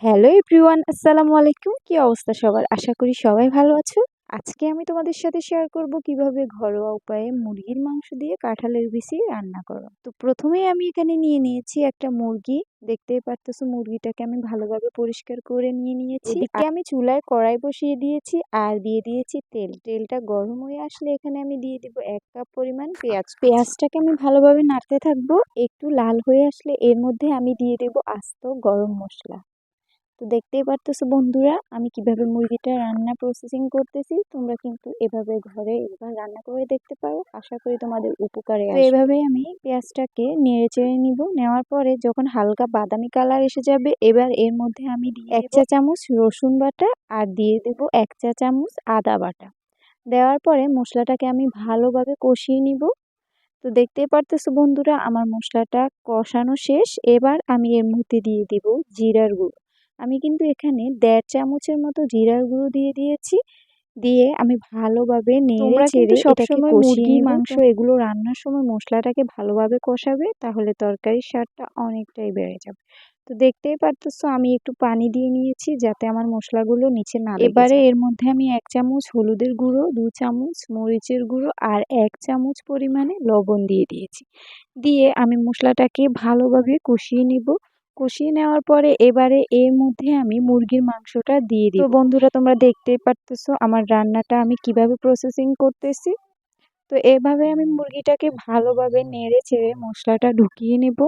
Hello everyone, আসসালামু আলাইকুম। কি অবস্থা সবার? আশা করি সবাই ভালো আছো। আজকে আমি তোমাদের সাথে শেয়ার করব কিভাবে ঘরোয়া উপায়ে মুরগির মাংস দিয়ে কাঁঠালের বিচি রান্না করো। তো প্রথমেই আমি এখানে নিয়ে নিয়েছি একটা মুরগি। দেখতেই পারতেছো মুরগিটাকে আমি ভালোভাবে পরিষ্কার করে নিয়ে নিয়েছি। এদিকে আমি চুলায় কড়াই বসিয়ে দিয়েছি আর দিয়ে দিয়েছি তেল। তেলটা গরম হয়ে আসলে এখানে আমি দিয়ে দিব 1 কাপ পরিমাণ পেঁয়াজ। পেঁয়াজটাকে আমি ভালোভাবে নাড়তে থাকবো। একটু লাল হয়ে আসলে এর মধ্যে আমি দিয়ে দেব আস্ত গরম মসলা। তো দেখতেই পারতেছো বন্ধুরা আমি কিভাবে মুরগিটা রান্না প্রসেসিং করতেছি। তোমরা কিন্তু এভাবে ঘরে একবার রান্না করে দেখতে পারো, আশা করি তোমাদের উপকারে আসবে। তো এভাবেই আমি পেঁয়াজটাকে নেড়ে চেড়ে নিব। নেওয়ার পরে যখন হালকা বাদামি কালার এসে যাবে, এবার এর মধ্যে আমি দিয়ে 1 চা চামচ রসুন বাটা আর দিয়ে দেব 1 চা চামচ আদা বাটা। দেওয়ার পরে মশলাটাকে আমি ভালোভাবে কষিয়ে নিব। তো দেখতেই পারতেছো বন্ধুরা আমার মশলাটা কষানো শেষ। এবার আমি এর মধ্যে দিয়ে দিব জিরার গুঁড়ো। আমি কিন্তু এখানে 1.5 চামচের মতো জিরার গুঁড়ো দিয়ে দিয়েছি। দিয়ে আমি ভালোভাবে নেড়ে চেড়ে এটাকে কষিয়ে নিব। মাংস এগুলো রান্নার সময় মশলাটাকে ভালোভাবে কষাবে, তাহলে তরকারির স্বাদটা অনেকটাই বেড়ে যাবে। তো দেখতেই পারতেছো আমি একটু পানি দিয়ে নিয়েছি যাতে আমার মশলাগুলো নিচে না লেগে যায়। এবারে এর মধ্যে আমি 1 চামচ হলুদের গুঁড়ো, 2 চামচ মরিচের গুঁড়ো আর 1 চামচ পরিমাণে লবণ দিয়ে দিয়েছি। দিয়ে আমি মশলাটাকে ভালোভাবে কষিয়ে নিব। কষিয়ে নেওয়ার পরে এবারে এর মধ্যে আমি মুরগির মাংসটা দিয়ে দিব। তো বন্ধুরা তোমরা দেখতেই পারতেছো আমার রান্নাটা আমি কিভাবে প্রসেসিং করতেছি। তো এভাবে আমি মুরগিটাকে ভালোভাবে নেড়ে চেড়ে মশলাটা ঢুকিয়ে নেব।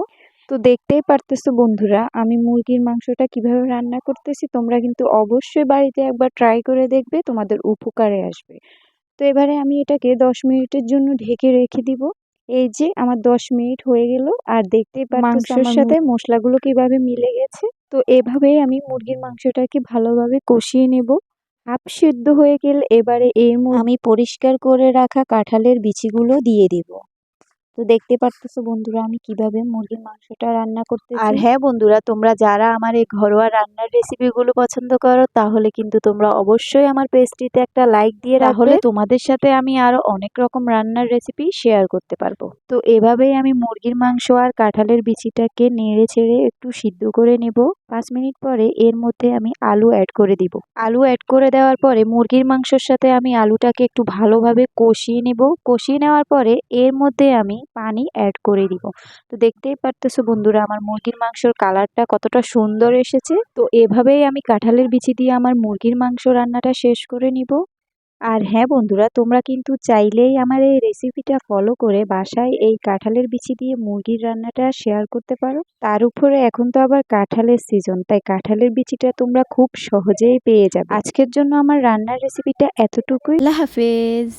তো দেখতেই পারতেছো বন্ধুরা আমি মুরগির মাংসটা কিভাবে রান্না করতেছি। তোমরা কিন্তু অবশ্যই বাড়িতে একবার ট্রাই করে দেখবে, তোমাদের উপকারে আসবে। তো এবারে আমি এটাকে 10 মিনিটের জন্য ঢেকে রেখে দিব। এই যে আমার 10 মিনিট হয়ে গেল আর দেখতেই পারতেছো মাংসের সাথে মশলাগুলো কিভাবে মিলে গেছে। তো এভাবেই আমি মুরগির মাংসটাকে ভালোভাবে কষিয়ে নেব। হাফ সিদ্ধ হয়ে গেলে এবারে এর মধ্যে আমি পরিষ্কার করে রাখা কাঁঠালের বিচিগুলো দিয়ে দিব। তো দেখতে পারতেছো বন্ধুরা আমি কিভাবে মুরগির মাংসটা রান্না করতেছি। আর হ্যাঁ বন্ধুরা, তোমরা যারা আমার এই ঘরোয়া রান্নার রেসিপিগুলো পছন্দ করো তাহলে কিন্তু তোমরা অবশ্যই আমার পেজটিতে একটা লাইক দিয়ে রাখবে, তাহলে তোমাদের সাথে আমি আরো অনেক রকম রান্নার রেসিপি শেয়ার করতে পারবো। তো এভাবেই আমি মুরগির মাংস আর কাঁঠালের বিচিটাকে নেড়ে ছেড়ে একটু সিদ্ধ করে নেব। 5 মিনিট পরে এর মধ্যে আমি আলু অ্যাড করে দিব। আলু অ্যাড করে দেওয়ার পরে মুরগির মাংসের সাথে আমি আলুটাকে একটু ভালোভাবে কষিয়ে নেব। কষিয়ে নেওয়ার পরে এর মধ্যে আমি পানি অ্যাড করে দিব। তো দেখতেই পারতেছো বন্ধুরা আমার মুরগির মাংসের কালারটা কতটা সুন্দর এসেছে। তো এভাবেই আমি কাঁঠালের বিচি দিয়ে আমার মুরগির মাংস রান্নাটা শেষ করে নিব। আর হ্যাঁ বন্ধুরা, তোমরা কিন্তু চাইলেই আমার এই রেসিপিটা ফলো করে বাসায় এই কাঁঠালের বিচি দিয়ে মুরগির রান্নাটা শেয়ার করতে পারো। তার উপরে এখন তো আবার কাঁঠালের সিজন, তাই কাঁঠালের বিচিটা তোমরা খুব সহজেই পেয়ে যাবে। আজকের জন্য আমার রান্নার রেসিপিটা এতটুকুই। আল্লাহ হাফেজ।